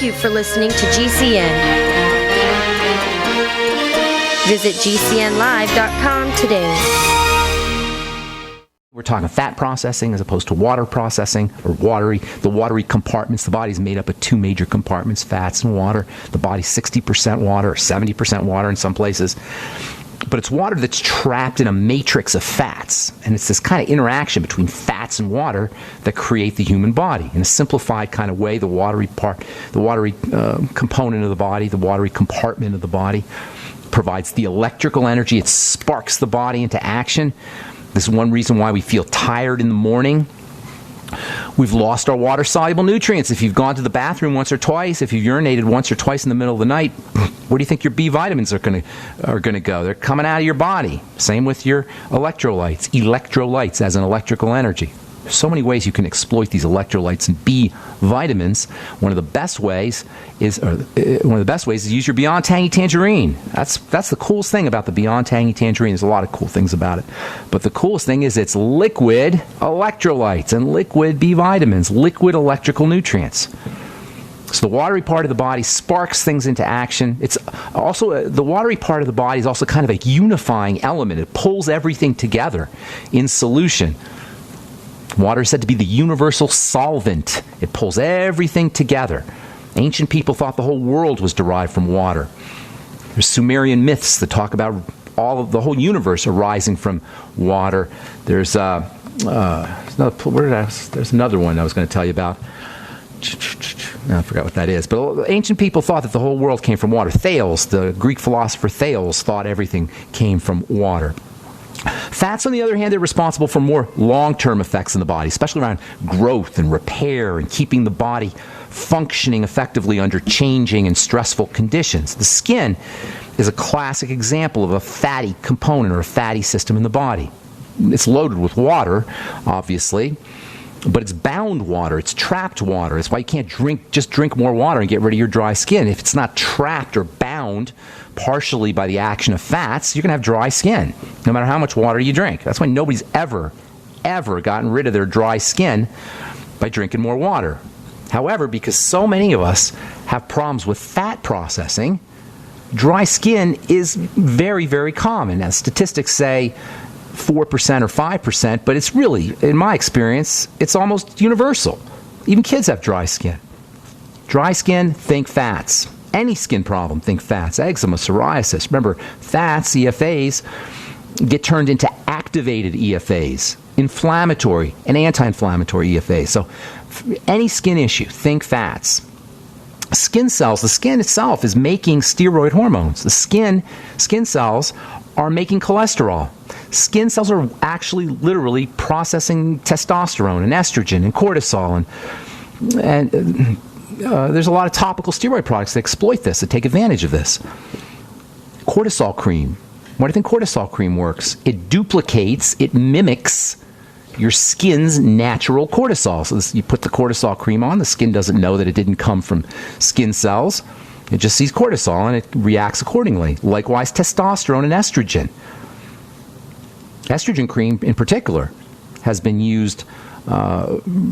you for listening to GCN. Visit GCNlive.com today. We're talking fat processing as opposed to water processing, or the watery compartments. The body's made up of two major compartments, fats and water. The body's 60% water or 70% water in some places. But it's water that's trapped in a matrix of fats. And it's this kind of interaction between fats and water that create the human body. In a simplified kind of way, the watery component of the body, the watery compartment of the body, provides the electrical energy. It sparks the body into action. This is one reason why we feel tired in the morning. We've lost our water-soluble nutrients. If you've gone to the bathroom once or twice, if you've urinated once or twice in the middle of the night, where do you think your B vitamins are going to go? They're coming out of your body. Same with your electrolytes. Electrolytes as an electrical energy. There's so many ways you can exploit these electrolytes and B vitamins. One of the best ways is use your Beyond Tangy Tangerine. That's the coolest thing about the Beyond Tangy Tangerine. There's a lot of cool things about it, but the coolest thing is it's liquid electrolytes and liquid B vitamins, liquid electrical nutrients. So the watery part of the body sparks things into action. It's also the watery part of the body is also kind of a unifying element. It pulls everything together in solution. Water is said to be the universal solvent. It pulls everything together. Ancient people thought the whole world was derived from water. There's Sumerian myths that talk about all of the whole universe arising from water. There's another one I was going to tell you about. I forgot what that is. But ancient people thought that the whole world came from water. Thales, the Greek philosopher Thales, thought everything came from water. Fats, on the other hand, are responsible for more long-term effects in the body, especially around growth and repair and keeping the body functioning effectively under changing and stressful conditions. The skin is a classic example of a fatty component or a fatty system in the body. It's loaded with water, obviously, but it's bound water. It's trapped water. That's why you can't just drink more water and get rid of your dry skin. If it's not trapped or bound partially by the action of fats, you're going to have dry skin, no matter how much water you drink. That's why nobody's ever gotten rid of their dry skin by drinking more water. However, because so many of us have problems with fat processing, dry skin is very, very common. As statistics say, 4% or 5%, but it's really, in my experience, it's almost universal. Even kids have dry skin. Dry skin, think fats. Any skin problem, think fats. Eczema, psoriasis. Remember, fats, EFAs, get turned into activated EFAs, inflammatory and anti-inflammatory EFAs. So any skin issue, think fats. Skin cells, the skin itself is making steroid hormones. The skin cells are making cholesterol. Skin cells are actually literally processing testosterone and estrogen and cortisol, and there's a lot of topical steroid products that exploit this, that take advantage of this. Cortisol cream. Why do you think cortisol cream works? It duplicates, it mimics your skin's natural cortisol. So you put the cortisol cream on, the skin doesn't know that it didn't come from skin cells. It just sees cortisol and it reacts accordingly. Likewise, testosterone and estrogen. Estrogen cream, in particular, has been used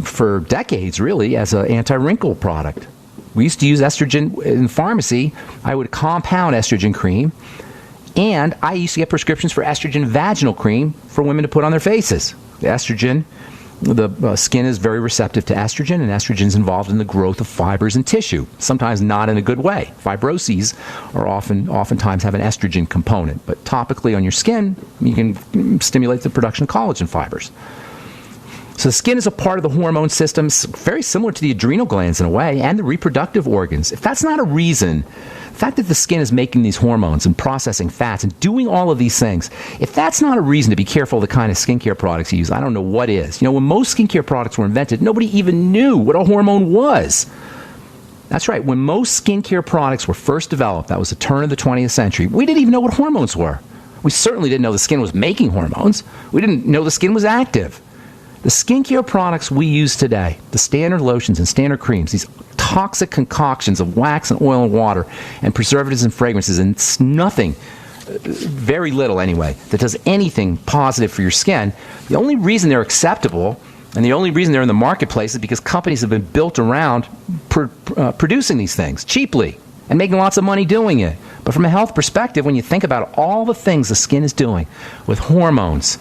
for decades, really, as an anti-wrinkle product. We used to use estrogen in pharmacy. I would compound estrogen cream, and I used to get prescriptions for estrogen vaginal cream for women to put on their faces. The estrogen, the skin is very receptive to estrogen, and estrogen is involved in the growth of fibers and tissue, sometimes not in a good way. Fibroses are oftentimes have an estrogen component, but topically on your skin, you can stimulate the production of collagen fibers. So the skin is a part of the hormone system, very similar to the adrenal glands in a way, and the reproductive organs. If that's not a reason, the fact that the skin is making these hormones and processing fats and doing all of these things, if that's not a reason to be careful of the kind of skincare products you use, I don't know what is. You know, when most skincare products were invented, nobody even knew what a hormone was. That's right. When most skincare products were first developed, that was the turn of the 20th century, we didn't even know what hormones were. We certainly didn't know the skin was making hormones. We didn't know the skin was active. The skincare products we use today, the standard lotions and standard creams, these toxic concoctions of wax and oil and water and preservatives and fragrances, and it's nothing, very little anyway, that does anything positive for your skin. The only reason they're acceptable And the only reason they're in the marketplace is because companies have been built around producing these things cheaply and making lots of money doing it. But from a health perspective, when you think about all the things the skin is doing with hormones,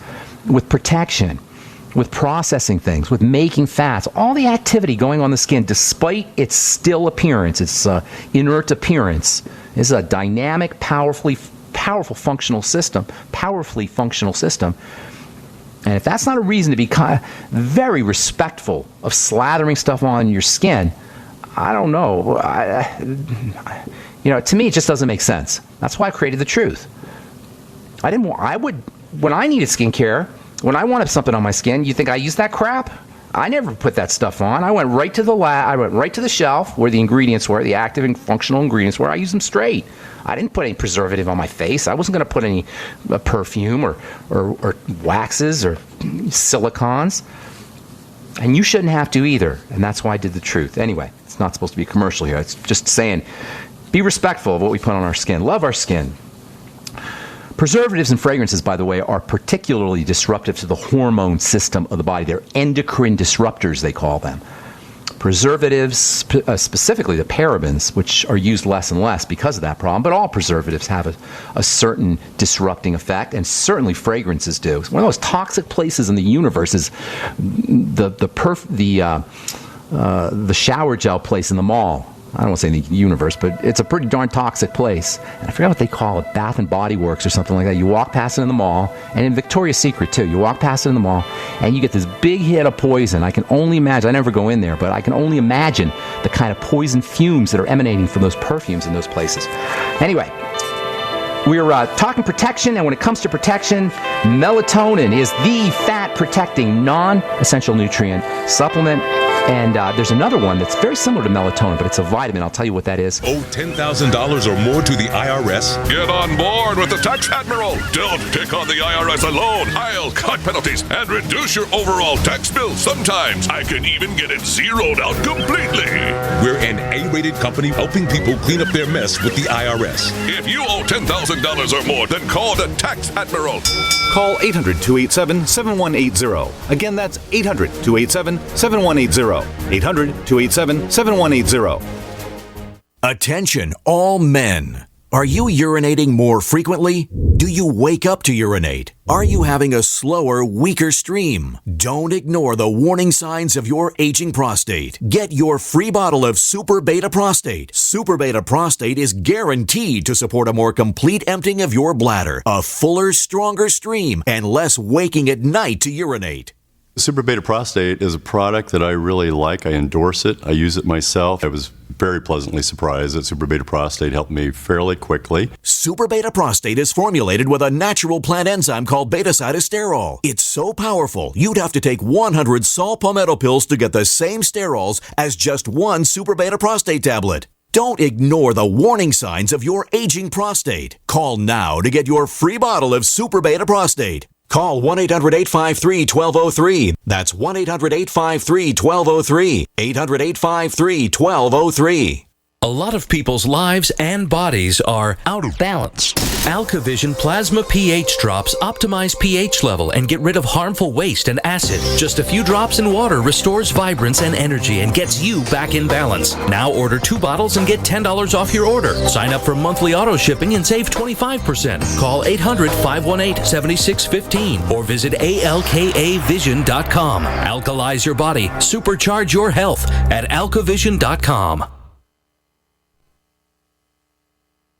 with protection, with processing things, with making fats, all the activity going on the skin, despite its still appearance, its inert appearance, is a dynamic, powerfully functional system. And if that's not a reason to be very respectful of slathering stuff on your skin, I don't know. To me, it just doesn't make sense. That's why I created The Truth. When I needed skincare, when I wanted something on my skin, you think I used that crap? I never put that stuff on. I went right to the lab. I went right to the shelf where the ingredients were, the active and functional ingredients were. I used them straight. I didn't put any preservative on my face. I wasn't going to put any perfume or waxes or silicons. And you shouldn't have to either. And that's why I did The Truth. Anyway, it's not supposed to be a commercial here. It's just saying, be respectful of what we put on our skin. Love our skin. Preservatives and fragrances, by the way, are particularly disruptive to the hormone system of the body. They're endocrine disruptors, they call them. Preservatives, specifically the parabens, which are used less and less because of that problem, but all preservatives have a certain disrupting effect, and certainly fragrances do. One of the most toxic places in the universe is the shower gel place in the mall. I don't want to say in the universe, but it's a pretty darn toxic place. And I forget what they call it, Bath and Body Works or something like that. You walk past it in the mall, and in Victoria's Secret too, you walk past it in the mall, and you get this big hit of poison. I can only imagine, I never go in there, but I can only imagine the kind of poison fumes that are emanating from those perfumes in those places. Anyway, we're talking protection, and when it comes to protection, melatonin is the fat-protecting, non-essential nutrient supplement. And there's another one that's very similar to melatonin, but it's a vitamin. I'll tell you what that is. Owe $10,000 or more to the IRS? Get on board with the Tax Admiral. Don't pick on the IRS alone. I'll cut penalties and reduce your overall tax bill. Sometimes I can even get it zeroed out completely. We're an A-rated company helping people clean up their mess with the IRS. If you owe $10,000 or more, then call the Tax Admiral. Call 800-287-7180. Again, that's 800-287-7180. 800-287-7180. Attention, all men. Are you urinating more frequently? Do you wake up to urinate? Are you having a slower, weaker stream? Don't ignore the warning signs of your aging prostate. Get your free bottle of Super Beta Prostate. Super Beta Prostate is guaranteed to support a more complete emptying of your bladder, a fuller, stronger stream, and less waking at night to urinate. Super Beta Prostate is a product that I really like. I endorse it. I use it myself. I was very pleasantly surprised that Super Beta Prostate helped me fairly quickly. Super Beta Prostate is formulated with a natural plant enzyme called beta-cytosterol. It's so powerful, you'd have to take 100 saw palmetto pills to get the same sterols as just one Super Beta Prostate tablet. Don't ignore the warning signs of your aging prostate. Call now to get your free bottle of Super Beta Prostate. Call 1-800-853-1203. That's 1-800-853-1203. 800-853-1203. A lot of people's lives and bodies are out of balance. AlkaVision Plasma pH drops optimize pH level and get rid of harmful waste and acid. Just a few drops in water restores vibrance and energy and gets you back in balance. Now order 2 bottles and get $10 off your order. Sign up for monthly auto shipping and save 25%. Call 800-518-7615 or visit alkavision.com. Alkalize your body. Supercharge your health at alkavision.com.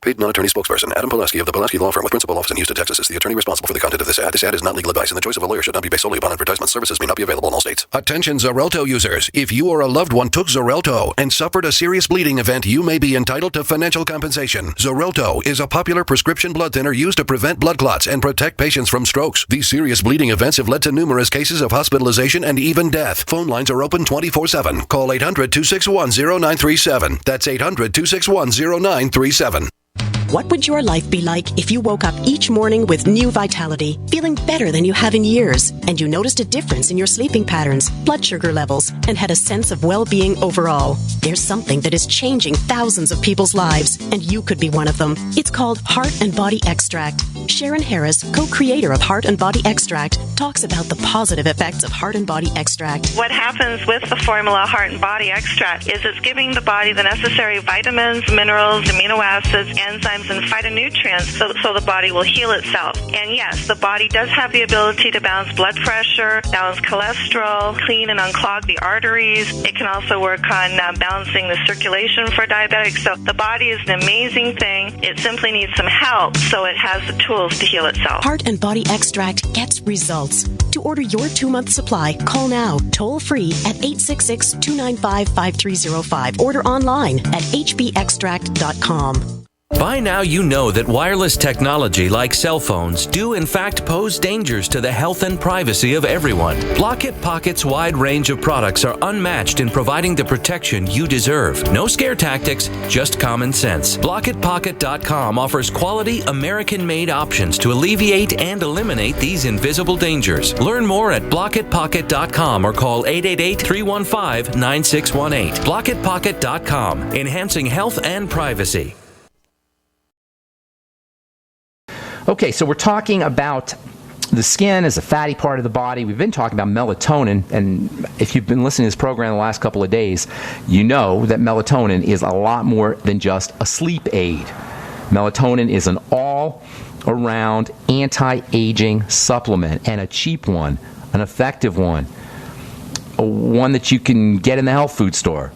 Paid non-attorney spokesperson Adam Pulaski of the Pulaski Law Firm with principal office in Houston, Texas is the attorney responsible for the content of this ad. This ad is not legal advice, and the choice of a lawyer should not be based solely upon advertisement. Services may not be available in all states. Attention Xarelto users. If you or a loved one took Xarelto and suffered a serious bleeding event, you may be entitled to financial compensation. Xarelto is a popular prescription blood thinner used to prevent blood clots and protect patients from strokes. These serious bleeding events have led to numerous cases of hospitalization and even death. Phone lines are open 24/7. Call 800-261-0937. That's 800-261-0937. What would your life be like if you woke up each morning with new vitality, feeling better than you have in years, and you noticed a difference in your sleeping patterns, blood sugar levels, and had a sense of well-being overall? There's something that is changing thousands of people's lives, and you could be one of them. It's called Heart and Body Extract. Sharon Harris, co-creator of Heart and Body Extract, talks about the positive effects of Heart and Body Extract. What happens with the formula Heart and Body Extract is it's giving the body the necessary vitamins, minerals, amino acids, enzymes, and phytonutrients so the body will heal itself. And yes, the body does have the ability to balance blood pressure, balance cholesterol, clean and unclog the arteries. It can also work on balancing the circulation for diabetics. So the body is an amazing thing. It simply needs some help so it has the tools to heal itself. Heart and Body Extract gets results. To order your 2-month supply, call now, toll free at 866-295-5305. Order online at hbextract.com. By now you know that wireless technology like cell phones do in fact pose dangers to the health and privacy of everyone. Block-It Pocket's wide range of products are unmatched in providing the protection you deserve. No scare tactics, just common sense. BlockItPocket.com offers quality American-made options to alleviate and eliminate these invisible dangers. Learn more at BlockItPocket.com or call 888-315-9618. BlockItPocket.com, enhancing health and privacy. Okay, so we're talking about the skin as a fatty part of the body. We've been talking about melatonin, and if you've been listening to this program the last couple of days, you know that melatonin is a lot more than just a sleep aid. Melatonin is an all-around anti-aging supplement, and a cheap one, an effective one, one that you can get in the health food store.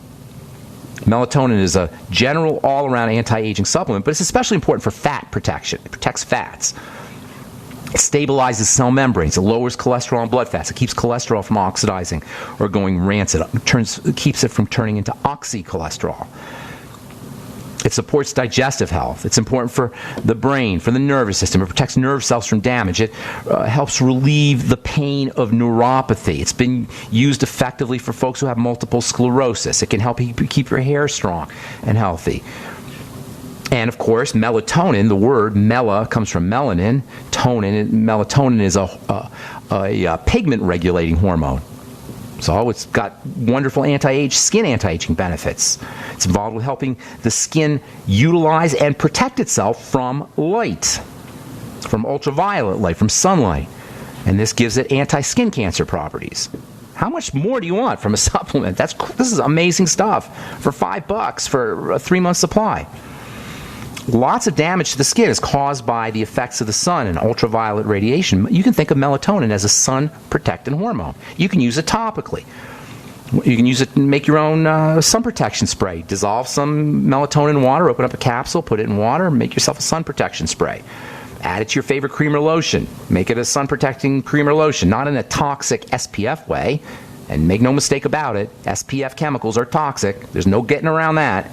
Melatonin is a general all-around anti-aging supplement, but it's especially important for fat protection. It protects fats. It stabilizes cell membranes. It lowers cholesterol and blood fats. It keeps cholesterol from oxidizing or going rancid. It keeps it from turning into oxycholesterol. It supports digestive health. It's important for the brain, for the nervous system. It protects nerve cells from damage. It helps relieve the pain of neuropathy. It's been used effectively for folks who have multiple sclerosis. It can help keep your hair strong and healthy. And, of course, melatonin, the word mela comes from melanin, tonin. Melatonin is a pigment-regulating hormone. So it's got wonderful skin anti-aging benefits. It's involved with helping the skin utilize and protect itself from light, from ultraviolet light, from sunlight. And this gives it anti-skin cancer properties. How much more do you want from a supplement? This is amazing stuff for $5 for a 3-month supply. Lots of damage to the skin is caused by the effects of the sun and ultraviolet radiation. You can think of melatonin as a sun-protecting hormone. You can use it topically. You can use it and make your own sun protection spray. Dissolve some melatonin in water, open up a capsule, put it in water, and make yourself a sun protection spray. Add it to your favorite cream or lotion. Make it a sun-protecting cream or lotion, not in a toxic SPF way. And make no mistake about it, SPF chemicals are toxic. There's no getting around that.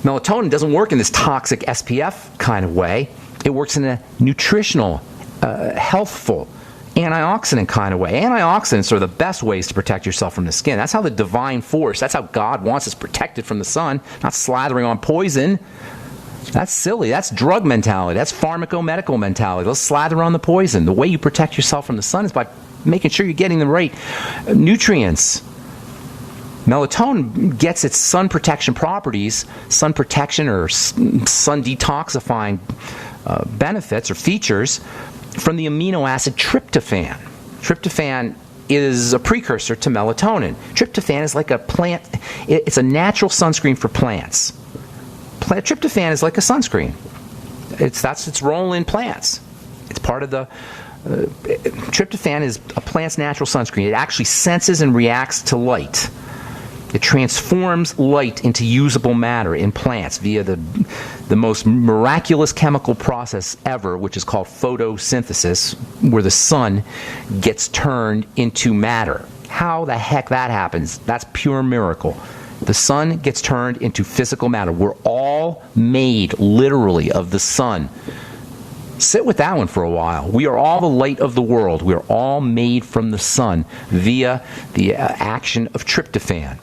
Melatonin doesn't work in this toxic SPF kind of way. It works in a nutritional, healthful, antioxidant kind of way. Antioxidants are the best ways to protect yourself from the skin. That's how the divine force, that's how God wants us protected from the sun, not slathering on poison. That's silly. That's drug mentality. That's pharmacomedical mentality. Let's slather on the poison. The way you protect yourself from the sun is by making sure you're getting the right nutrients. Melatonin gets its sun protection properties, sun protection or sun detoxifying benefits or features from the amino acid tryptophan. Tryptophan is a precursor to melatonin. Tryptophan is like a plant. It's a natural sunscreen for plants. Tryptophan is like a sunscreen. That's its role in plants. It's part of the tryptophan is a plant's natural sunscreen. It actually senses and reacts to light. It transforms light into usable matter in plants via the most miraculous chemical process ever, which is called photosynthesis, where the sun gets turned into matter. How the heck that happens? That's pure miracle. The sun gets turned into physical matter. We're all made, literally, of the sun. Sit with that one for a while. We are all the light of the world. We are all made from the sun via the action of tryptophan,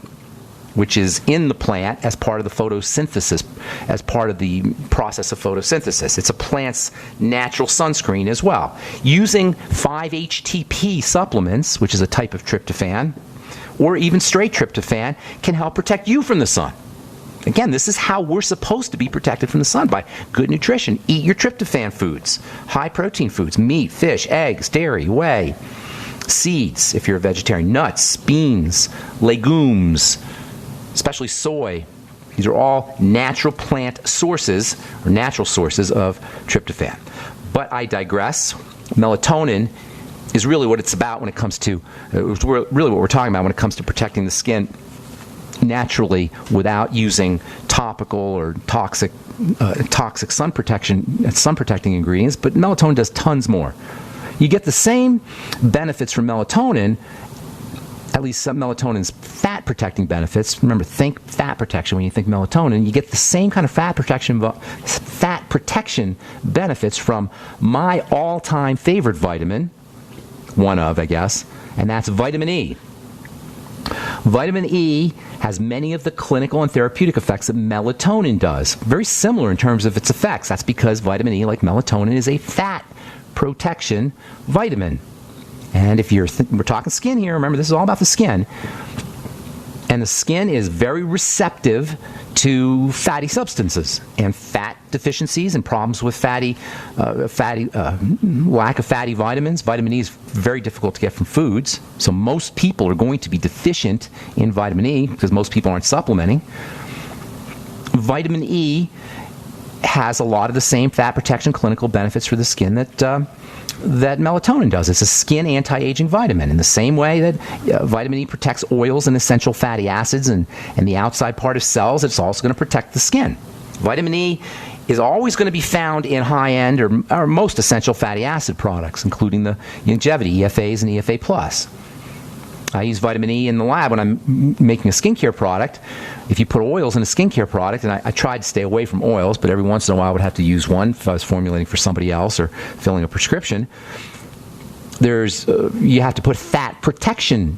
which is in the plant as part of the photosynthesis, as part of the process of photosynthesis. It's a plant's natural sunscreen as well. Using 5-HTP supplements, which is a type of tryptophan, or even straight tryptophan, can help protect you from the sun. Again, this is how we're supposed to be protected from the sun, by good nutrition. Eat your tryptophan foods, high protein foods, meat, fish, eggs, dairy, whey, seeds, if you're a vegetarian, nuts, beans, legumes, especially soy. These are all natural plant sources, or natural sources of tryptophan. But I digress. Melatonin is really what it's about when it comes to, really what we're talking about when it comes to protecting the skin naturally without using topical or toxic sun protecting ingredients. But melatonin does tons more. You get the same benefits from melatonin, at least some melatonin's fat protecting benefits. Remember, think fat protection when you think melatonin. You get the same kind of fat protection benefits from my all-time favorite vitamin, one of, I guess, and that's vitamin E. Vitamin E has many of the clinical and therapeutic effects that melatonin does. Very similar in terms of its effects. That's because vitamin E, like melatonin, is a fat protection vitamin. And if we're talking skin here, remember this is all about the skin. And the skin is very receptive to fatty substances and fat deficiencies and problems with lack of fatty vitamins. Vitamin E is very difficult to get from foods, so most people are going to be deficient in vitamin E because most people aren't supplementing. Vitamin E has a lot of the same fat protection clinical benefits for the skin that melatonin does. It's a skin anti-aging vitamin in the same way that vitamin E protects oils and essential fatty acids and the outside part of cells. It's also going to protect the skin. Vitamin E is always going to be found in high-end or most essential fatty acid products, including the longevity, EFAs and EFA+. I use vitamin E in the lab when I'm making a skincare product. If you put oils in a skincare product, and I tried to stay away from oils, but every once in a while I would have to use one if I was formulating for somebody else or filling a prescription. You have to put fat protection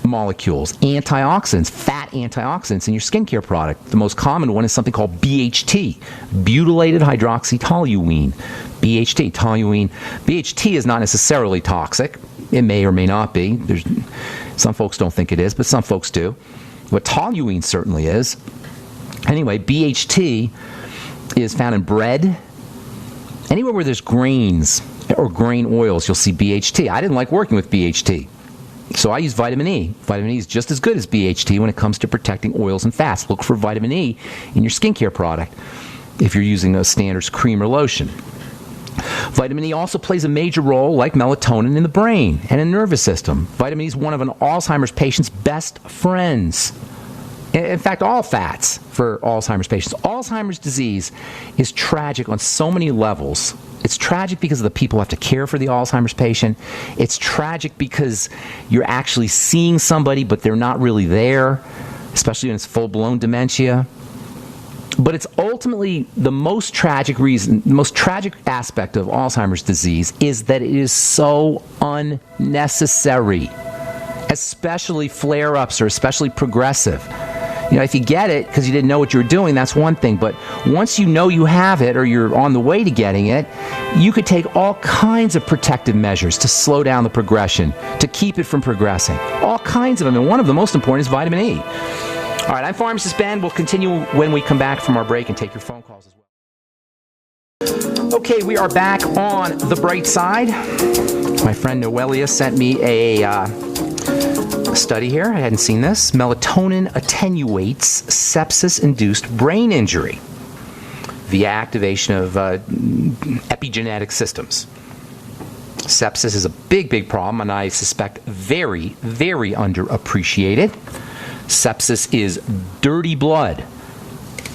molecules, antioxidants, fat antioxidants in your skincare product. The most common one is something called BHT, butylated hydroxytoluene. BHT, toluene. BHT is not necessarily toxic. It may or may not be. Some folks don't think it is, but some folks do. What toluene certainly is. Anyway, BHT is found in bread. Anywhere where there's grains or grain oils, you'll see BHT. I didn't like working with BHT, so I use vitamin E. Vitamin E is just as good as BHT when it comes to protecting oils and fats. Look for vitamin E in your skincare product if you're using a standard cream or lotion. Vitamin E also plays a major role, like melatonin, in the brain and in the nervous system. Vitamin E is one of an Alzheimer's patient's best friends. In fact, all fats for Alzheimer's patients. Alzheimer's disease is tragic on so many levels. It's tragic because of the people who have to care for the Alzheimer's patient. It's tragic because you're actually seeing somebody, but they're not really there, especially when it's full-blown dementia. But it's ultimately the most tragic aspect of Alzheimer's disease is that it is so unnecessary, especially flare-ups or especially progressive. If you get it because you didn't know what you were doing, that's one thing. But once you know you have it or you're on the way to getting it, you could take all kinds of protective measures to slow down the progression, to keep it from progressing. All kinds of them. And one of the most important is vitamin E. All right, I'm Pharmacist Ben. We'll continue when we come back from our break and take your phone calls as well. Okay, we are back on the bright side. My friend Noelia sent me a study here. I hadn't seen this. Melatonin attenuates sepsis-induced brain injury via activation of epigenetic systems. Sepsis is a big, big problem, and I suspect very, very underappreciated. Sepsis is dirty blood.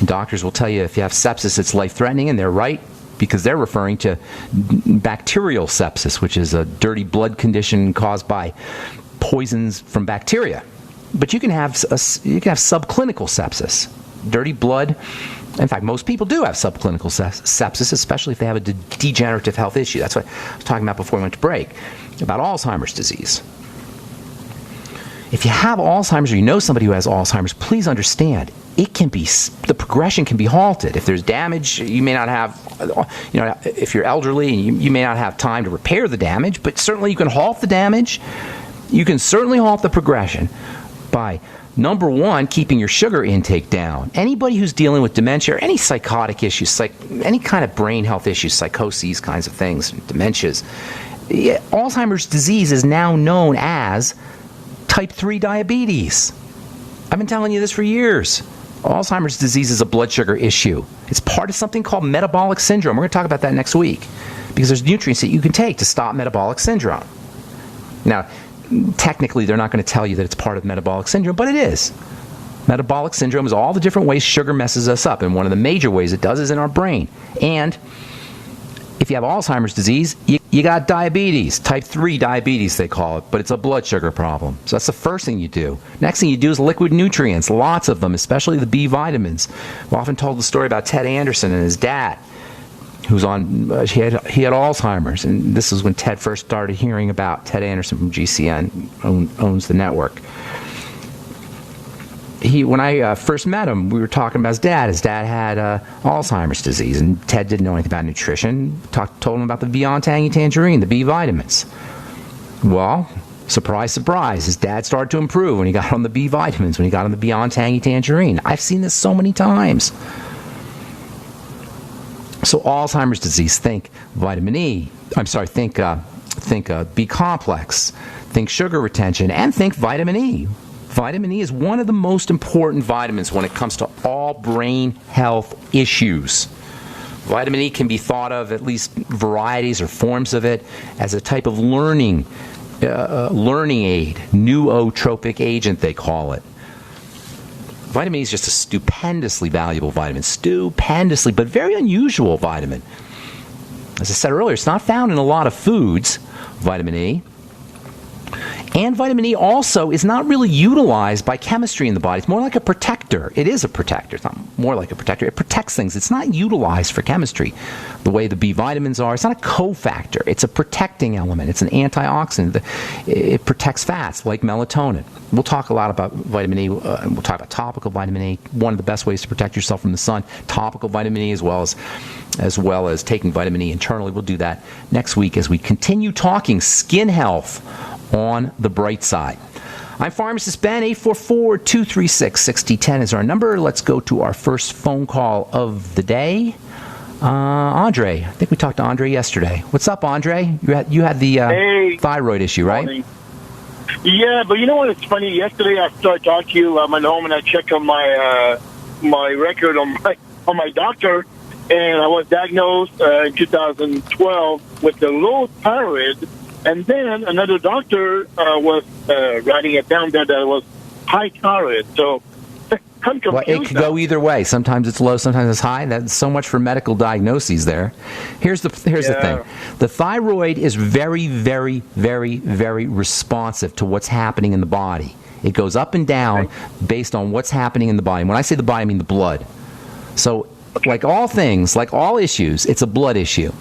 Doctors will tell you if you have sepsis, it's life-threatening, and they're right because they're referring to bacterial sepsis, which is a dirty blood condition caused by poisons from bacteria. But you can have subclinical sepsis, dirty blood. In fact, most people do have subclinical sepsis, especially if they have a degenerative health issue. That's what I was talking about before we went to break, about Alzheimer's disease. If you have Alzheimer's or you know somebody who has Alzheimer's, please understand, the progression can be halted. If there's damage, you may not have, if you're elderly, you may not have time to repair the damage, but certainly you can halt the damage. You can certainly halt the progression by Number one, keeping your sugar intake down. Anybody who's dealing with dementia or any psychotic issues, any kind of brain health issues, psychoses, kinds of things, dementias, Alzheimer's disease is now known as type 3 diabetes. I've been telling you this for years. Alzheimer's disease is a blood sugar issue. It's part of something called metabolic syndrome. We're going to talk about that next week because there's nutrients that you can take to stop metabolic syndrome. Now, technically, they're not going to tell you that it's part of metabolic syndrome, but it is. Metabolic syndrome is all the different ways sugar messes us up, and one of the major ways it does is in our brain. And if you have Alzheimer's disease, you got diabetes, type 3 diabetes they call it, but it's a blood sugar problem. So that's the first thing you do. Next thing you do is liquid nutrients, lots of them, especially the B vitamins. I've often told the story about Ted Anderson and his dad, who's on, he had Alzheimer's, and this is when Ted first started hearing about Ted Anderson from GCN, owns the network. When I first met him, we were talking about his dad. His dad had Alzheimer's disease, and Ted didn't know anything about nutrition. Told him about the Beyond Tangy Tangerine, the B vitamins. Well, surprise, surprise, his dad started to improve when he got on the B vitamins, when he got on the Beyond Tangy Tangerine. I've seen this so many times. So Alzheimer's disease, think vitamin E. Think B complex, think sugar retention, and think vitamin E. Vitamin E is one of the most important vitamins when it comes to all brain health issues. Vitamin E can be thought of, at least varieties or forms of it, as a type of learning aid, nootropic agent they call it. Vitamin E is just a stupendously valuable vitamin, but very unusual vitamin. As I said earlier, it's not found in a lot of foods, vitamin E. And vitamin E also is not really utilized by chemistry in the body. It's more like a protector. It is a protector. It's not more like a protector. It protects things. It's not utilized for chemistry the way the B vitamins are. It's not a cofactor. It's a protecting element. It's an antioxidant. It protects fats like melatonin. We'll talk a lot about vitamin E, and we'll talk about topical vitamin E. One of the best ways to protect yourself from the sun, topical vitamin E, as well as taking vitamin E internally. We'll do that next week as we continue talking skin health on the bright side. I'm Pharmacist Ben. 844-236-6010 is our number. Let's go to our first phone call of the day. Andre. I think we talked to Andre yesterday. What's up, Andre? You had the thyroid issue, right? Morning. Yeah, but you know what? It's funny. Yesterday I started talking to you. I went home and I checked on my record on my doctor, and I was diagnosed in 2012 with the low thyroid. And then another doctor was writing it down there that it was high thyroid. So I'm confused. Well, it could go either way. Sometimes it's low, sometimes it's high. That's so much for medical diagnoses there. Here's the thing. The thyroid is very, very, very, very responsive to what's happening in the body. It goes up and down based on what's happening in the body. When I say the body, I mean the blood. So like all things, like all issues, it's a blood issue.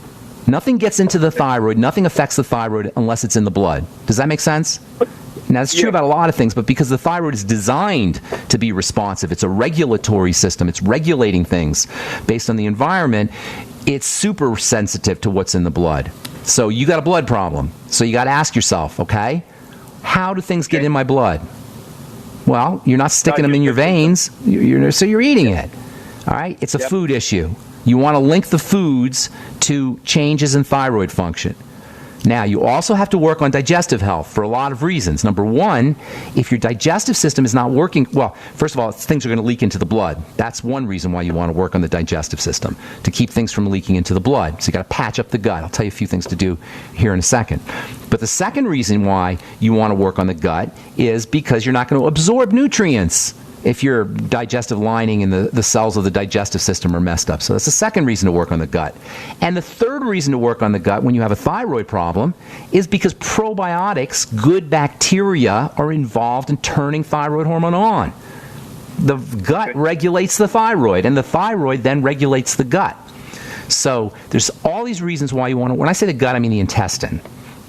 Nothing gets into the thyroid, nothing affects the thyroid unless it's in the blood. Does that make sense? Now, it's true about a lot of things, but because the thyroid is designed to be responsive, it's a regulatory system, it's regulating things based on the environment, it's super sensitive to what's in the blood. So you got a blood problem. So you got to ask yourself, okay, how do things get in my blood? Well, you're not sticking them in your veins, so you're eating it. All right? It's a food issue. You want to link the foods to changes in thyroid function. Now, you also have to work on digestive health for a lot of reasons. Number one, if your digestive system is not working, well, first of all, things are going to leak into the blood. That's one reason why you want to work on the digestive system, to keep things from leaking into the blood. So you got to patch up the gut. I'll tell you a few things to do here in a second. But the second reason why you want to work on the gut is because you're not going to absorb nutrients if your digestive lining and the cells of the digestive system are messed up. So that's the second reason to work on the gut. And the third reason to work on the gut when you have a thyroid problem is because probiotics, good bacteria, are involved in turning thyroid hormone on. The gut regulates the thyroid, and the thyroid then regulates the gut. So there's all these reasons why you want to, when I say the gut, I mean the intestine.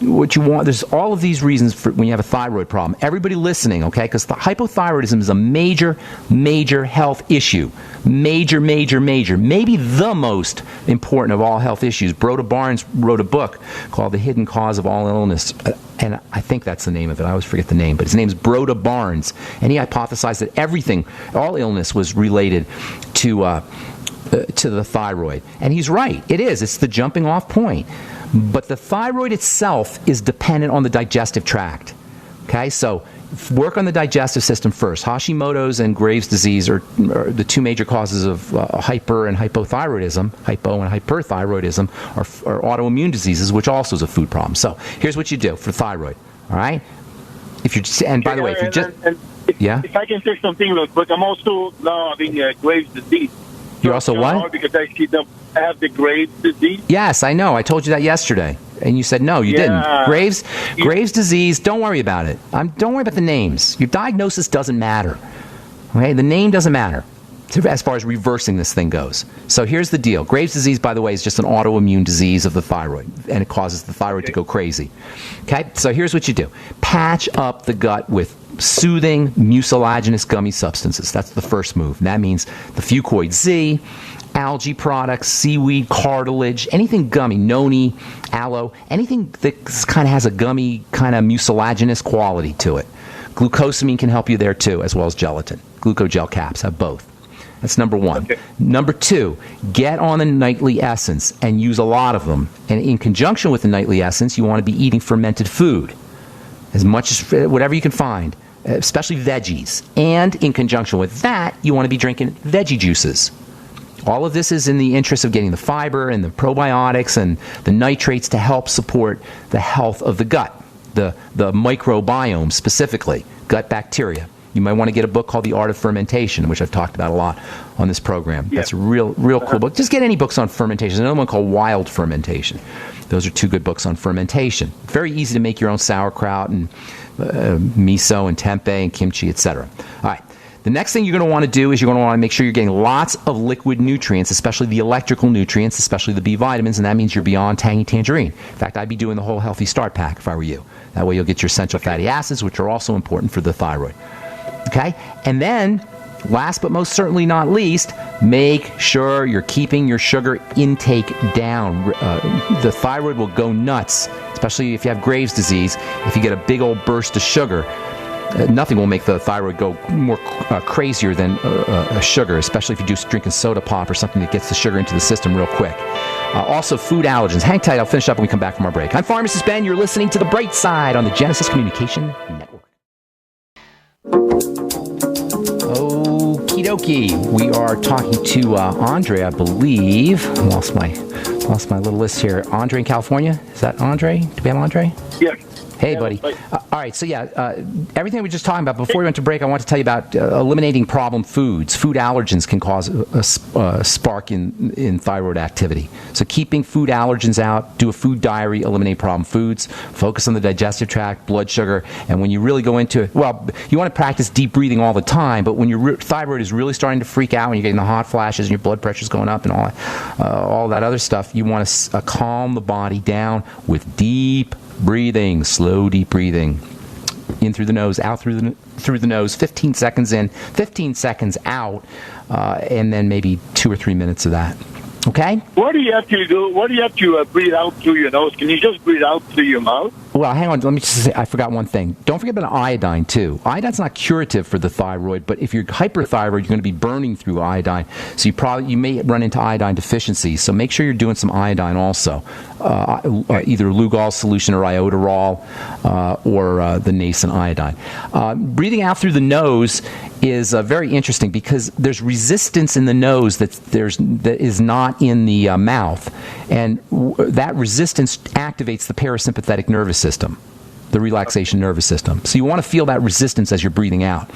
what you want, there's all of these reasons for when you have a thyroid problem. Everybody listening, okay? Because the hypothyroidism is a major, major health issue. Major, major, major. Maybe the most important of all health issues. Broda Barnes wrote a book called The Hidden Cause of All Illness. And I think that's the name of it. I always forget the name. But his name is Broda Barnes. And he hypothesized that everything, all illness was related to the thyroid. And he's right. It is. It's the jumping off point. But the thyroid itself is dependent on the digestive tract. Okay, so work on the digestive system first. Hashimoto's and Graves' disease are the two major causes of hyper and hypothyroidism. Hypo and hyperthyroidism are autoimmune diseases, which also is a food problem. So here's what you do for thyroid. All right. If you're just, and by the way, if you're just if I can say something real quick, I'm also now having Graves' disease. You're also what? Because I see them have the Graves' disease. Yes, I know. I told you that yesterday, and you said no, you didn't. Graves' disease. Don't worry about it. Don't worry about the names. Your diagnosis doesn't matter. Okay, the name doesn't matter as far as reversing this thing goes. So here's the deal. Graves' disease, by the way, is just an autoimmune disease of the thyroid, and it causes the thyroid to go crazy. Okay, so here's what you do. Patch up the gut with soothing mucilaginous gummy substances. That's the first move. And that means the Fucoid Z, algae products, seaweed, cartilage, anything gummy, noni, aloe, anything that kind of has a gummy, kind of mucilaginous quality to it. Glucosamine can help you there too, as well as gelatin. Glucogel caps have both. That's number one. Okay. Number two, get on the nightly essence and use a lot of them. And in conjunction with the nightly essence, you want to be eating fermented food, as much as whatever you can find, especially veggies. And in conjunction with that, you want to be drinking veggie juices. All of this is in the interest of getting the fiber and the probiotics and the nitrates to help support the health of the gut, the microbiome specifically, gut bacteria. You might want to get a book called The Art of Fermentation, which I've talked about a lot on this program. Yeah. That's a real cool book. Just get any books on fermentation. There's another one called Wild Fermentation. Those are two good books on fermentation. Very easy to make your own sauerkraut and miso and tempeh and kimchi, etc. All right. The next thing you're going to want to do is you're going to want to make sure you're getting lots of liquid nutrients, especially the electrical nutrients, especially the B vitamins, and that means you're beyond tangy tangerine. In fact, I'd be doing the whole Healthy Start Pack if I were you. That way you'll get your essential fatty acids, which are also important for the thyroid. Okay? And then, last but most certainly not least, make sure you're keeping your sugar intake down. The thyroid will go nuts, especially if you have Graves' disease. If you get a big old burst of sugar, nothing will make the thyroid go more crazier than sugar, especially if you're just drinking soda pop or something that gets the sugar into the system real quick. Also, food allergens. Hang tight. I'll finish up when we come back from our break. I'm Pharmacist Ben. You're listening to The Bright Side on the Genesis Communication Network. Okie dokie. We are talking to Andre, I believe. I lost my little list here. Andre in California. Is that Andre? Do we have Andre? Yes. Hey, buddy. All right, so everything we were just talking about, before we went to break, I want to tell you about eliminating problem foods. Food allergens can cause a spark in thyroid activity. So keeping food allergens out, do a food diary, eliminate problem foods, focus on the digestive tract, blood sugar, and when you really go into it, well, you want to practice deep breathing all the time, but when your thyroid is really starting to freak out, when you're getting the hot flashes and your blood pressure's going up and all that other stuff, you want to calm the body down with deep breathing, slow, deep breathing. In through the nose, out through the nose, 15 seconds in, 15 seconds out, and then maybe 2 or 3 minutes of that. Okay? What do you have to do? What do you have to breathe out through your nose? Can you just breathe out through your mouth? Well, hang on. Let me just say, I forgot one thing. Don't forget about iodine, too. Iodine's not curative for the thyroid, but if you're hyperthyroid, you're going to be burning through iodine. So you may run into iodine deficiency. So make sure you're doing some iodine also. Either Lugol solution or iodoral or the nascent iodine. Breathing out through the nose is very interesting because there's resistance in the nose that is not in the mouth. And that resistance activates the parasympathetic nervous system, the relaxation nervous system. So you want to feel that resistance as you're breathing out.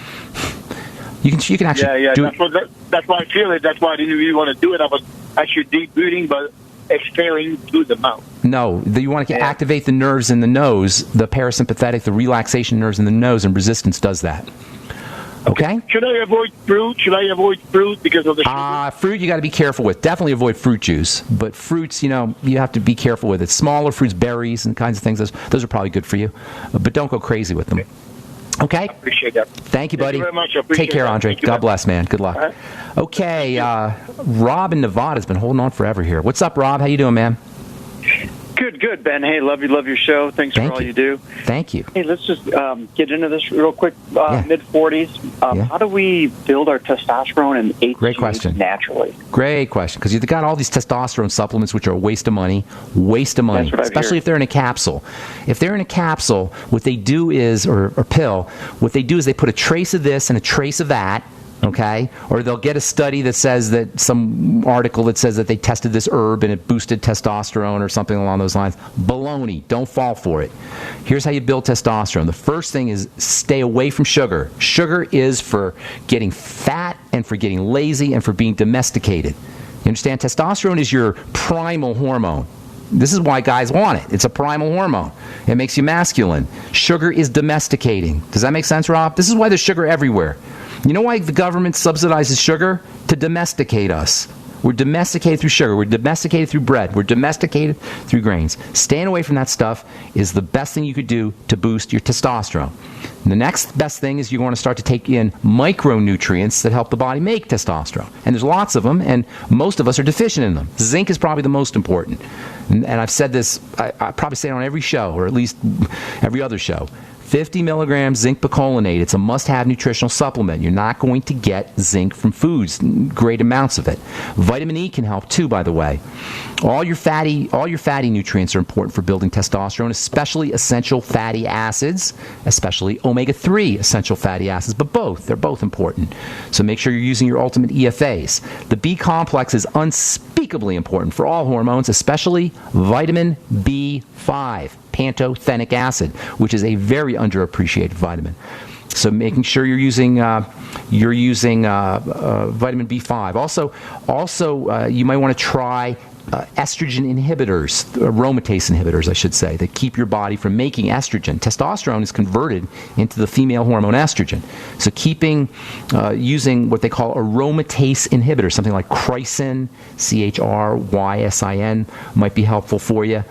You can actually do it. That's why I feel it. That's why I didn't really want to do it. I was actually deep breathing, but exhaling through the mouth. No, you want to activate the nerves in the nose, the parasympathetic, the relaxation nerves in the nose, and resistance does that. Okay? Should I avoid fruit? Should I avoid fruit because of the sugar? Fruit you got to be careful with. Definitely avoid fruit juice. But fruits, you have to be careful with it. Smaller fruits, berries, and kinds of things, those are probably good for you. But don't go crazy with them. Okay? I appreciate that. Thank you, buddy. Thank you very much. I appreciate Take care, that. Andre. Thank you, God bless, man. Good luck. Okay, Rob in Nevada has been holding on forever here. What's up, Rob? How you doing, man? Good, Ben. Hey, love your show. Thanks for all you do. Thank you. Hey, let's just get into this real quick. Mid-40s, how do we build our testosterone and HGH naturally? Great question, because you've got all these testosterone supplements, which are a waste of money, especially if they're in a capsule. If they're in a capsule, what they do is, or pill, what they do is they put a trace of this and a trace of that, okay? Or they'll get a study that says that, some article that says that they tested this herb and it boosted testosterone or something along those lines. Baloney. Don't fall for it. Here's how you build testosterone. The first thing is stay away from sugar. Sugar is for getting fat and for getting lazy and for being domesticated. You understand? Testosterone is your primal hormone. This is why guys want it. It's a primal hormone. It makes you masculine. Sugar is domesticating. Does that make sense, Rob? This is why there's sugar everywhere. You know why the government subsidizes sugar? To domesticate us. We're domesticated through sugar. We're domesticated through bread. We're domesticated through grains. Staying away from that stuff is the best thing you could do to boost your testosterone. And the next best thing is you want to start to take in micronutrients that help the body make testosterone. And there's lots of them, and most of us are deficient in them. Zinc is probably the most important. And I've said this, I probably say it on every show, or at least every other show. 50 milligrams zinc picolinate. It's a must-have nutritional supplement. You're not going to get zinc from foods, great amounts of it. Vitamin E can help too, by the way. All your fatty nutrients are important for building testosterone, especially essential fatty acids, especially omega-3 essential fatty acids, but they're both important. So make sure you're using your ultimate EFAs. The B complex is unspeakably important for all hormones, especially vitamin B5. Pantothenic acid, which is a very underappreciated vitamin. So making sure you're using vitamin B5. Also, you might want to try estrogen inhibitors, aromatase inhibitors, I should say, that keep your body from making estrogen. Testosterone is converted into the female hormone estrogen. So using what they call aromatase inhibitors, something like chrysin, CHRYSIN, might be helpful for you.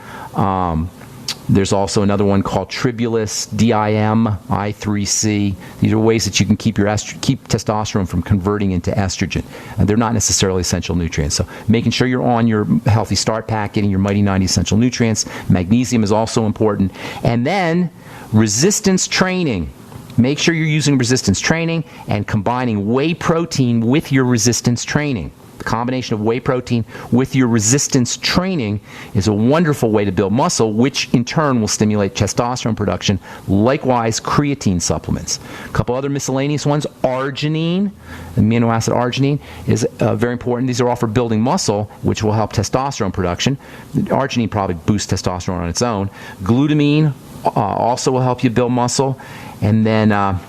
There's also another one called Tribulus, DIM, I3C. These are ways that you can keep testosterone from converting into estrogen. And they're not necessarily essential nutrients. So making sure you're on your Healthy Start Pack, getting your Mighty 90 essential nutrients. Magnesium is also important. And then resistance training. Make sure you're using resistance training and combining whey protein with your resistance training. The combination of whey protein with your resistance training is a wonderful way to build muscle, which in turn will stimulate testosterone production. Likewise, creatine supplements. A couple other miscellaneous ones. Arginine, amino acid arginine, is very important. These are all for building muscle, which will help testosterone production. Arginine probably boosts testosterone on its own. Glutamine also will help you build muscle. And then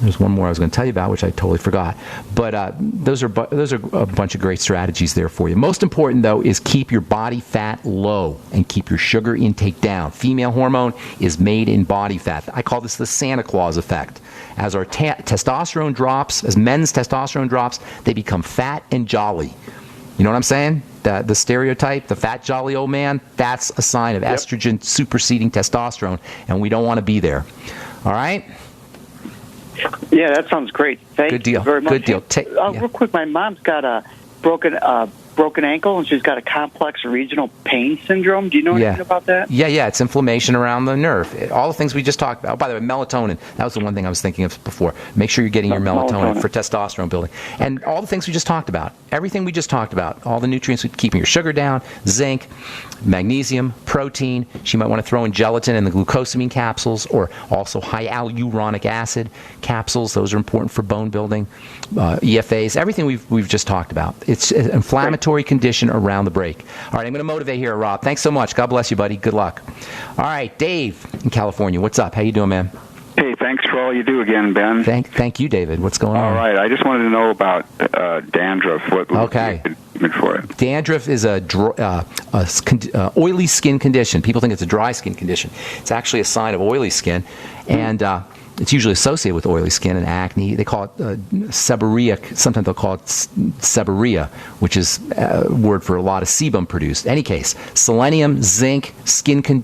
there's one more I was going to tell you about, which I totally forgot. But those are a bunch of great strategies there for you. Most important, though, is keep your body fat low and keep your sugar intake down. Female hormone is made in body fat. I call this the Santa Claus effect. As our testosterone drops, as men's testosterone drops, they become fat and jolly. You know what I'm saying? The stereotype, the fat, jolly old man, that's a sign of estrogen superseding testosterone, and we don't want to be there. All right? Yeah, that sounds great. Thank you very much. Good deal. Real quick, my mom's got a broken ankle, and she's got a complex regional pain syndrome. Do you know anything about that? Yeah, it's inflammation around the nerve. All the things we just talked about. Oh, by the way, melatonin, that was the one thing I was thinking of before. Make sure you're getting your melatonin for testosterone building. And all the things we just talked about, everything we just talked about, all the nutrients keeping your sugar down, zinc, magnesium, protein. She might want to throw in gelatin and the glucosamine capsules, or also high hyaluronic acid capsules. Those are important for bone building. EFAs, everything we've just talked about. It's an inflammatory condition around the break. All right, I'm going to motivate here, Rob. Thanks so much. God bless you, buddy. Good luck. All right, Dave in California. What's up? How you doing, man? Hey, thanks for all you do again, Ben. Thank you, David. What's going on? All right, I just wanted to know about dandruff. What for it? Dandruff is a oily skin condition. People think it's a dry skin condition. It's actually a sign of oily skin, and It's usually associated with oily skin and acne. They call it seborrheic. Sometimes they'll call it seborrhea, which is a word for a lot of sebum produced. In any case, selenium, zinc,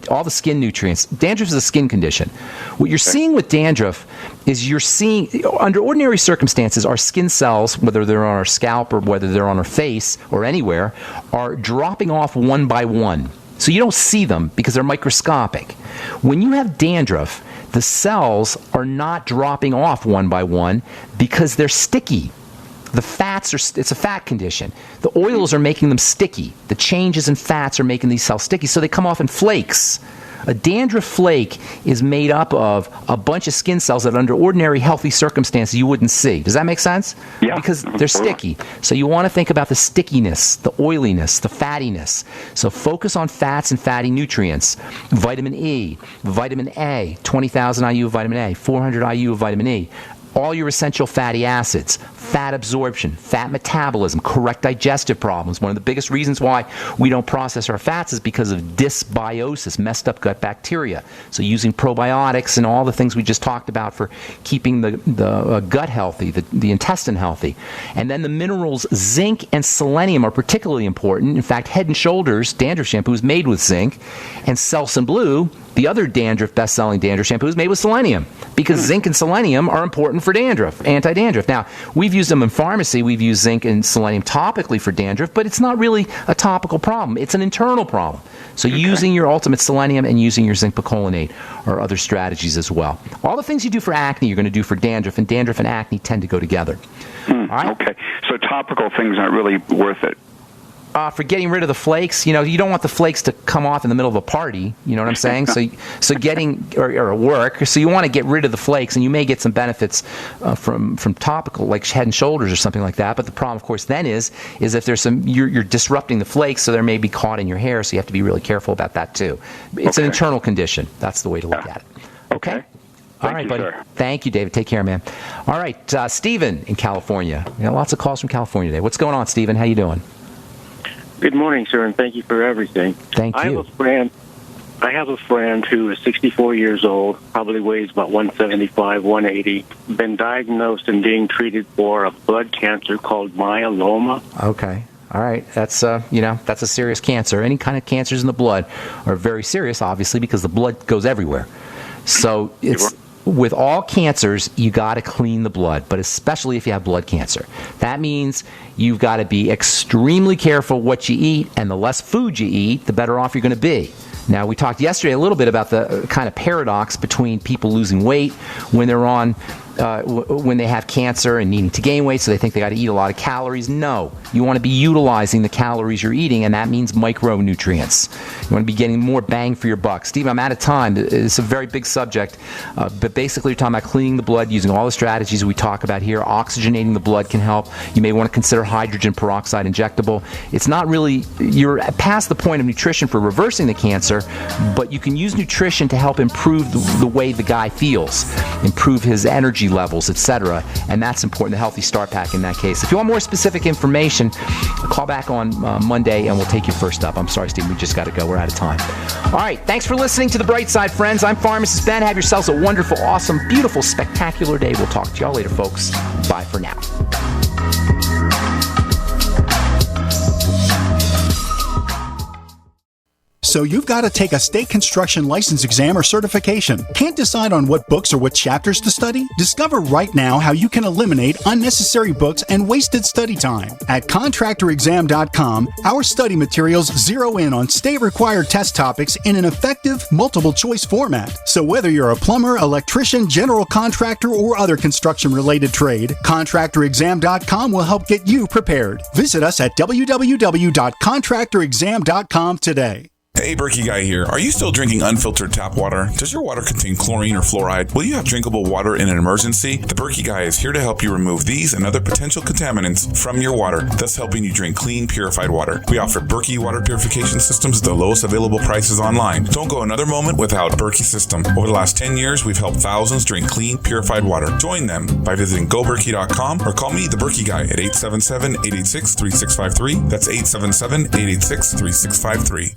all the skin nutrients. Dandruff is a skin condition. What you're seeing with dandruff is you're seeing, under ordinary circumstances, our skin cells, whether they're on our scalp or whether they're on our face or anywhere, are dropping off one by one. So you don't see them because they're microscopic. When you have dandruff, the cells are not dropping off one by one because they're sticky. The fats it's a fat condition. The oils are making them sticky. The changes in fats are making these cells sticky, so they come off in flakes. A dandruff flake is made up of a bunch of skin cells that under ordinary healthy circumstances you wouldn't see. Does that make sense? Yeah. Because they're sticky. So you want to think about the stickiness, the oiliness, the fattiness. So focus on fats and fatty nutrients. Vitamin E, vitamin A, 20,000 IU of vitamin A, 400 IU of vitamin E. All your essential fatty acids, fat absorption, fat metabolism, correct digestive problems. One of the biggest reasons why we don't process our fats is because of dysbiosis, messed up gut bacteria. So using probiotics and all the things we just talked about for keeping the gut healthy, the intestine healthy. And then the minerals zinc and selenium are particularly important. In fact, Head & Shoulders dandruff shampoo is made with zinc, and Selsun Blue, the other best-selling dandruff shampoo, is made with selenium because zinc and selenium are important for dandruff, anti-dandruff. Now, we've used them in pharmacy. We've used zinc and selenium topically for dandruff, but it's not really a topical problem. It's an internal problem. So using your ultimate selenium and using your zinc picolinate are other strategies as well. All the things you do for acne, you're going to do for dandruff, and dandruff and acne tend to go together. All right? Okay. So topical things aren't really worth it. For getting rid of the flakes, you don't want the flakes to come off in the middle of a party. You know what I'm saying? So getting or work. So you want to get rid of the flakes, and you may get some benefits from topical, like Head & Shoulders or something like that. But the problem, of course, then is if there's you're disrupting the flakes, so they may be caught in your hair. So you have to be really careful about that too. It's an internal condition. That's the way to look at it. Okay. All right, buddy. Sir. Thank you, David. Take care, man. All right, Stephen in California. We got lots of calls from California today. What's going on, Stephen? How you doing? Good morning, sir, and thank you for everything. Thank you. I have a friend who is 64 years old, probably weighs about 175, 180, been diagnosed and being treated for a blood cancer called myeloma. Okay. All right. That's that's a serious cancer. Any kind of cancers in the blood are very serious, obviously, because the blood goes everywhere. So it's with all cancers, you got to clean the blood, but especially if you have blood cancer. That means you've got to be extremely careful what you eat, and the less food you eat, the better off you're going to be. Now, we talked yesterday a little bit about the kind of paradox between people losing weight when they're when they have cancer and needing to gain weight, so they think they got to eat a lot of calories. No, you want to be utilizing the calories you're eating, and that means micronutrients. You want to be getting more bang for your buck. Steve, I'm out of time. It's a very big subject, but basically you're talking about cleaning the blood using all the strategies we talk about here. Oxygenating the blood can help. You may want to consider hydrogen peroxide injectable. It's not really, you're past the point of nutrition for reversing the cancer, but you can use nutrition to help improve the way the guy feels, improve his energy levels, etc. And that's important, the Healthy Start Pack in that case. If you want more specific information, call back on Monday and we'll take you first up. I'm sorry, Steve, we just got to go. We're out of time. All right, thanks for listening to The Bright Side, friends. I'm Pharmacist Ben. Have yourselves a wonderful, awesome, beautiful, spectacular day. We'll talk to y'all later, folks. Bye for now. So you've got to take a state construction license exam or certification. Can't decide on what books or what chapters to study? Discover right now how you can eliminate unnecessary books and wasted study time. At contractorexam.com, our study materials zero in on state-required test topics in an effective, multiple-choice format. So whether you're a plumber, electrician, general contractor, or other construction-related trade, contractorexam.com will help get you prepared. Visit us at www.contractorexam.com today. Hey, Berkey Guy here. Are you still drinking unfiltered tap water? Does your water contain chlorine or fluoride? Will you have drinkable water in an emergency? The Berkey Guy is here to help you remove these and other potential contaminants from your water, thus helping you drink clean, purified water. We offer Berkey water purification systems at the lowest available prices online. Don't go another moment without Berkey system. Over the last 10 years, we've helped thousands drink clean, purified water. Join them by visiting goberkey.com or call me, the Berkey Guy, at 877-886-3653. That's 877-886-3653.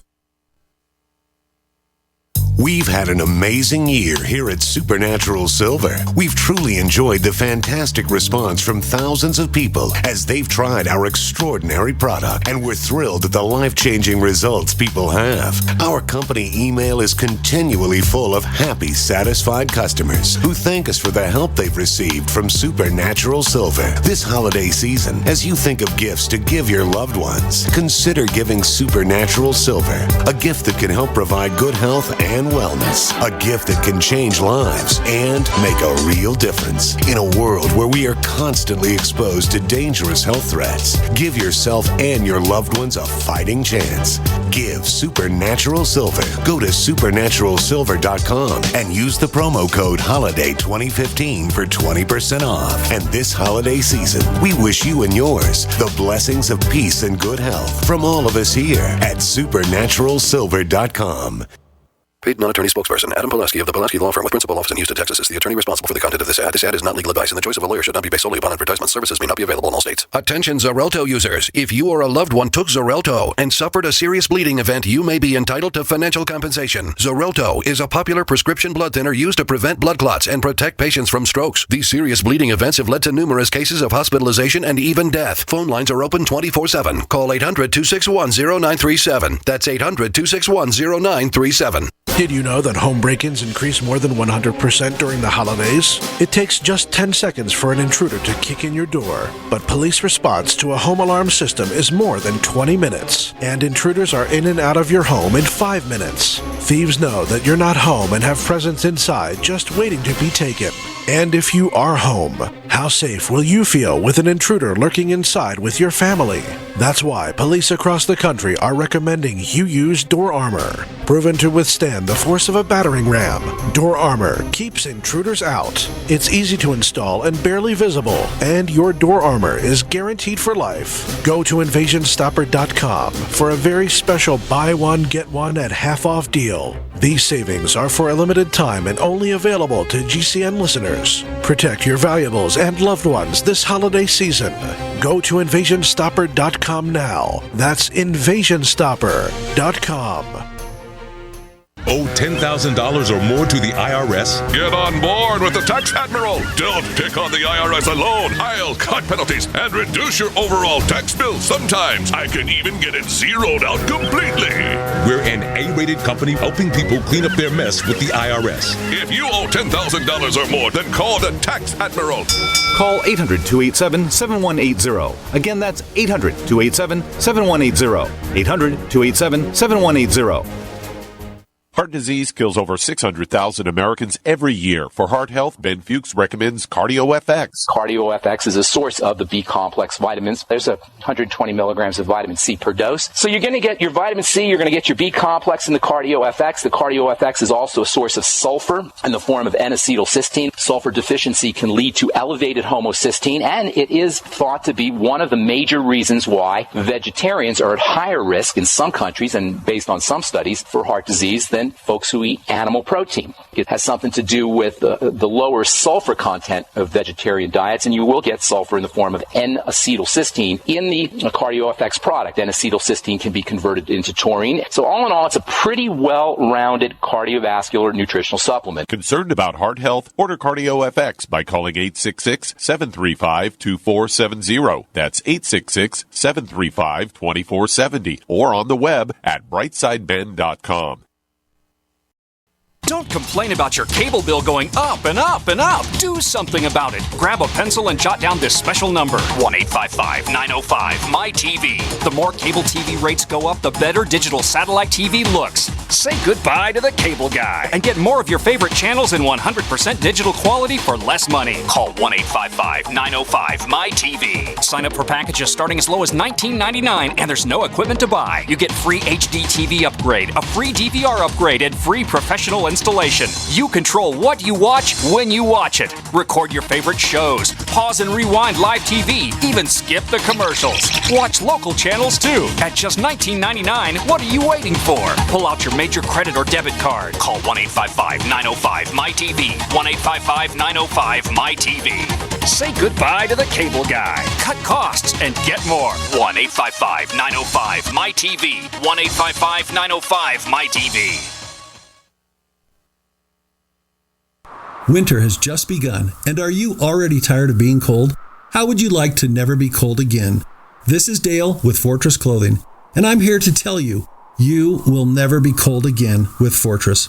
We've had an amazing year here at Supernatural Silver. We've truly enjoyed the fantastic response from thousands of people as they've tried our extraordinary product, and we're thrilled at the life-changing results people have. Our company email is continually full of happy, satisfied customers who thank us for the help they've received from Supernatural Silver. This holiday season, as you think of gifts to give your loved ones, consider giving Supernatural Silver, a gift that can help provide good health and wellness, a gift that can change lives and make a real difference. In a world where we are constantly exposed to dangerous health threats, give yourself and your loved ones a fighting chance. Give Supernatural Silver. Go to supernaturalsilver.com and use the promo code HOLIDAY2015 for 20% off. And this holiday season, we wish you and yours the blessings of peace and good health from all of us here at supernaturalsilver.com. Paid non-attorney spokesperson Adam Pulaski of the Pulaski Law Firm with principal office in Houston, Texas is the attorney responsible for the content of this ad. This ad is not legal advice, and the choice of a lawyer should not be based solely upon advertisement. Services may not be available in all states. Attention Xarelto users. If you or a loved one took Xarelto and suffered a serious bleeding event, you may be entitled to financial compensation. Xarelto is a popular prescription blood thinner used to prevent blood clots and protect patients from strokes. These serious bleeding events have led to numerous cases of hospitalization and even death. Phone lines are open 24/7. Call 800-261-0937. That's 800-261-0937. Did you know that home break-ins increase more than 100% during the holidays? It takes just 10 seconds for an intruder to kick in your door, but police response to a home alarm system is more than 20 minutes, and intruders are in and out of your home in 5 minutes. Thieves know that you're not home and have presents inside just waiting to be taken. And if you are home, how safe will you feel with an intruder lurking inside with your family? That's why police across the country are recommending you use Door Armor. Proven to withstand the force of a battering ram, Door Armor keeps intruders out. It's easy to install and barely visible, and your Door Armor is guaranteed for life. Go to InvasionStopper.com for a very special buy one, get one at half off deal. These savings are for a limited time and only available to GCN listeners. Protect your valuables and loved ones this holiday season. Go to InvasionStopper.com now. That's InvasionStopper.com. Owe $10,000 or more to the IRS? Get on board with the Tax Admiral. Don't take on the IRS alone. I'll cut penalties and reduce your overall tax bill. Sometimes I can even get it zeroed out completely. We're an A-rated company helping people clean up their mess with the IRS. If you owe $10,000 or more, then call the Tax Admiral. Call 800-287-7180. Again, that's 800-287-7180. 800-287-7180. Heart disease kills over 600,000 Americans every year. For heart health, Ben Fuchs recommends CardioFX. CardioFX is a source of the B-complex vitamins. There's 120 milligrams of vitamin C per dose. So you're going to get your vitamin C, you're going to get your B-complex in the CardioFX. The CardioFX is also a source of sulfur in the form of N-acetylcysteine. Sulfur deficiency can lead to elevated homocysteine, and it is thought to be one of the major reasons why vegetarians are at higher risk in some countries, and based on some studies, for heart disease than folks who eat animal protein. It has something to do with the lower sulfur content of vegetarian diets, and you will get sulfur in the form of N-acetylcysteine in the CardioFX product. N-acetylcysteine can be converted into taurine. So all in all, it's a pretty well-rounded cardiovascular nutritional supplement. Concerned about heart health? Order CardioFX by calling 866-735-2470. That's 866-735-2470. Or on the web at brightsideben.com. Don't complain about your cable bill going up and up and up. Do something about it. Grab a pencil and jot down this special number, 1-855-905-MY-TV. The more cable TV rates go up, the better digital satellite TV looks. Say goodbye to the cable guy and get more of your favorite channels in 100% digital quality for less money. Call 1-855-905-MY-TV. Sign up for packages starting as low as $19.99, and there's no equipment to buy. You get free HD TV upgrade, a free DVR upgrade, and free professional installation. You control what you watch when you watch it. Record your favorite shows. Pause and rewind live TV. Even skip the commercials. Watch local channels too. At just $19.99, what are you waiting for? Pull out your major credit or debit card. Call 1-855-905-MY-TV. 1-855-905-MY-TV. Say goodbye to the cable guy. Cut costs and get more. 1-855-905-MY-TV. 1-855-905-MY-TV. Winter has just begun, and are you already tired of being cold? How would you like to never be cold again? This is Dale with Fortress Clothing, and I'm here to tell you, you will never be cold again with Fortress.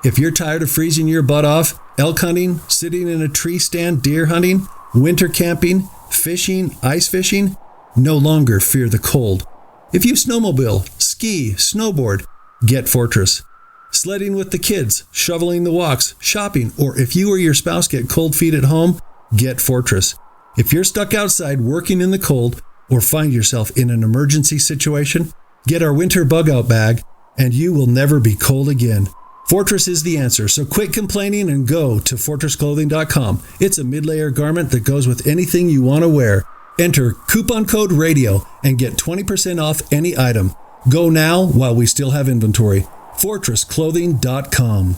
If you're tired of freezing your butt off, elk hunting, sitting in a tree stand, deer hunting, winter camping, fishing, ice fishing, no longer fear the cold. If you snowmobile, ski, snowboard, get Fortress. Sledding with the kids, shoveling the walks, shopping, or if you or your spouse get cold feet at home, get Fortress. If you're stuck outside working in the cold or find yourself in an emergency situation, get our winter bug out bag and you will never be cold again. Fortress is the answer, so quit complaining and go to fortressclothing.com. It's a mid-layer garment that goes with anything you want to wear. Enter coupon code RADIO and get 20% off any item. Go now while we still have inventory. fortressclothing.com.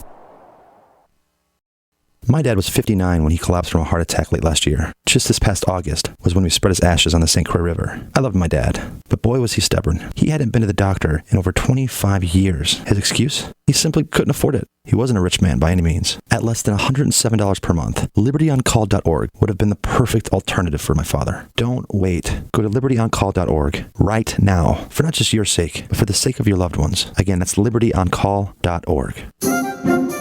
My dad was 59 when he collapsed from a heart attack late last year. Just this past August was when we spread his ashes on the St. Croix River. I loved my dad, but boy was he stubborn. He hadn't been to the doctor in over 25 years. His excuse? He simply couldn't afford it. He wasn't a rich man by any means. At less than $107 per month, LibertyOnCall.org would have been the perfect alternative for my father. Don't wait. Go to LibertyOnCall.org right now, for not just your sake, but for the sake of your loved ones. Again, that's LibertyOnCall.org.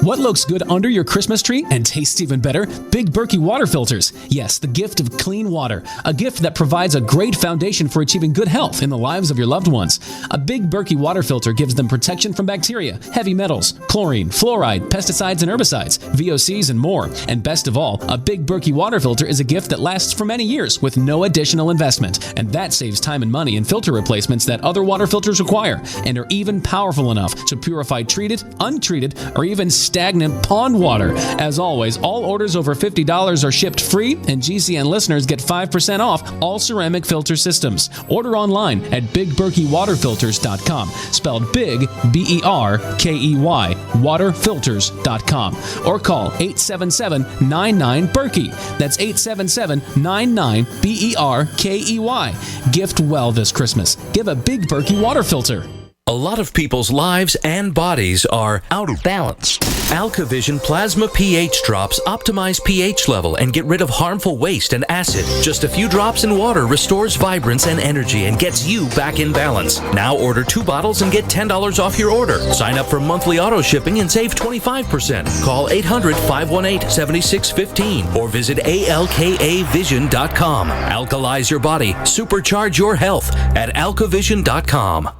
What looks good under your Christmas tree and tastes even better? Big Berkey water filters. Yes, the gift of clean water. A gift that provides a great foundation for achieving good health in the lives of your loved ones. A Big Berkey water filter gives them protection from bacteria, heavy metals, chlorine, fluoride, pesticides and herbicides, VOCs, and more. And best of all, a Big Berkey water filter is a gift that lasts for many years with no additional investment. And that saves time and money in filter replacements that other water filters require, and are even powerful enough to purify treated, untreated, or even stagnant pond water. As always, all orders over $50 are shipped free, and GCN listeners get 5% off all ceramic filter systems. Order online at BigBerkeyWaterFilters.com, spelled Big, B-E-R-K-E-Y, waterfilters.com, or call 877-99-BERKEY. That's 877-99-BERKEY. Gift well this Christmas. Give a Big Berkey water filter. A lot of people's lives and bodies are out of balance. AlkaVision Plasma pH drops optimize pH level and get rid of harmful waste and acid. Just a few drops in water restores vibrance and energy and gets you back in balance. Now order 2 bottles and get $10 off your order. Sign up for monthly auto shipping and save 25%. Call 800-518-7615 or visit alkavision.com. Alkalize your body. Supercharge your health at alkavision.com.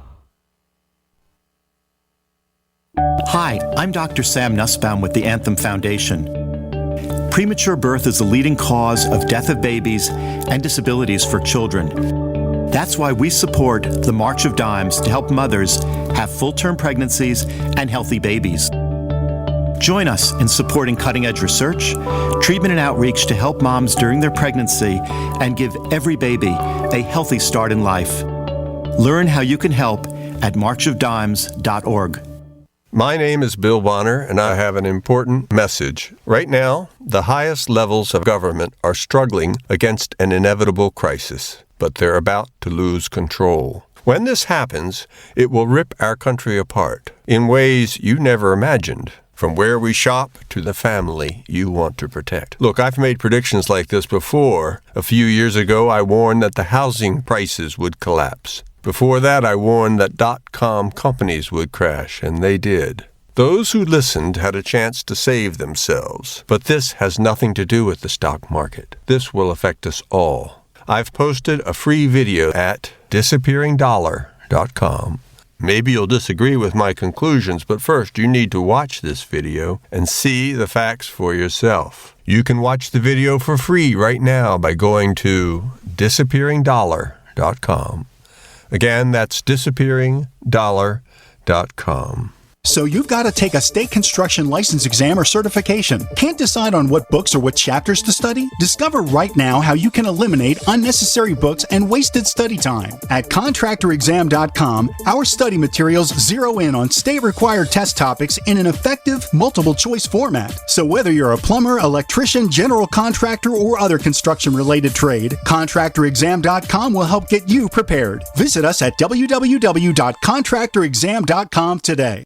Hi, I'm Dr. Sam Nussbaum with the Anthem Foundation. Premature birth is the leading cause of death of babies and disabilities for children. That's why we support the March of Dimes to help mothers have full-term pregnancies and healthy babies. Join us in supporting cutting-edge research, treatment and outreach to help moms during their pregnancy and give every baby a healthy start in life. Learn how you can help at marchofdimes.org. My name is Bill Bonner, and I have an important message. Right now, the highest levels of government are struggling against an inevitable crisis, but they're about to lose control. When this happens, it will rip our country apart in ways you never imagined, from where we shop to the family you want to protect. Look, I've made predictions like this before. A few years ago, I warned that the housing prices would collapse. Before that, I warned that .com companies would crash, and they did. Those who listened had a chance to save themselves. But this has nothing to do with the stock market. This will affect us all. I've posted a free video at disappearingdollar.com. Maybe you'll disagree with my conclusions, but first you need to watch this video and see the facts for yourself. You can watch the video for free right now by going to disappearingdollar.com. Again, that's disappearingdollar.com. So you've got to take a state construction license exam or certification. Can't decide on what books or what chapters to study? Discover right now how you can eliminate unnecessary books and wasted study time. At contractorexam.com, our study materials zero in on state-required test topics in an effective, multiple-choice format. So whether you're a plumber, electrician, general contractor, or other construction-related trade, contractorexam.com will help get you prepared. Visit us at www.contractorexam.com today.